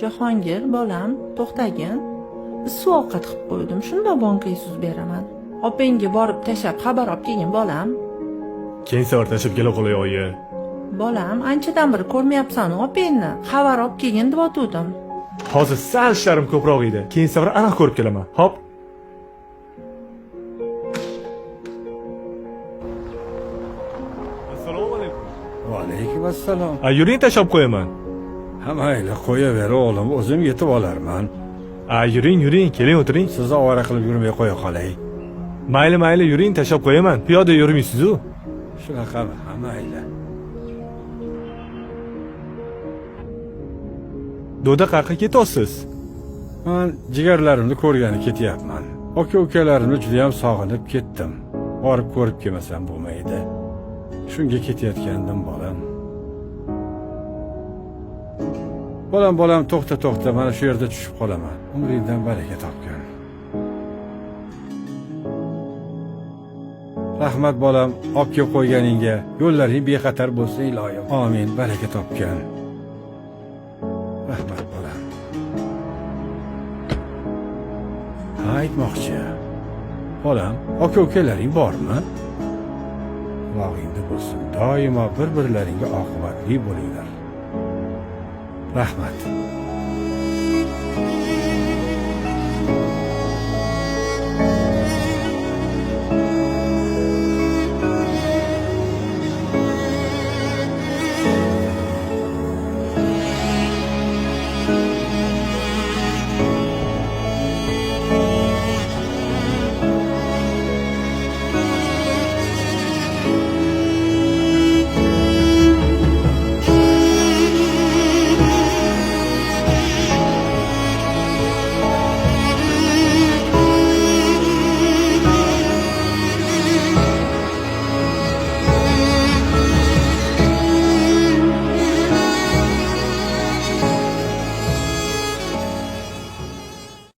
Jahongir, bolam, to'xtagin. Suv ovqat qilib qo'ydim, shunda bankaga suz beraman. Opangga borib tashlab xabar olib kelgin, bolam. Keyin safar tashlab kela qolay oyi. Bolam, anchadan beri ko'rmayapsan opangni. Xabar olib kelgin deb o'tdim. Hozir sal ishlarim ko'proq edi. Keyin safar aniq ko'rib kelaman. Hop. Assalomu alaykum. Va alaykum assalom. Yuring tashlab qo'yaman. Ha mayli, qo'yaver o'g'lim, o'zim yetib olarman. Yuring, keling o'tiring. Sizni ovora qilib yurmay qo'ya qolay. Mayli, yuring tashlab qo'yaman. Piyoda yurmaysiz-ku. Shunaqami? Ha mayli. Do'da qayerga ketyapsiz? Men jigarlarimni ko'rgani ketyapman. Aka-ukalarimni juda ham sog'inib ketdim. Borib ko'rib kelmasam bo'lmaydi. Shunga ketayotgandim, bolam. Bolam, to'xta, mana shu yerda tushib qolaman. Umringdan baraka topgin. Rahmat bolam, olib kelib qo'yganingga, yo'llaring bexatar bo'lsin iloyim. Amin, baraka topgin. Rahmat bolam. Aytmoqchi. Bolam, aka-ukalaring bormi? Quloqingda bo'lsin. Doimo bir-birlaringga oqibatli bo'linglar. Rahmat.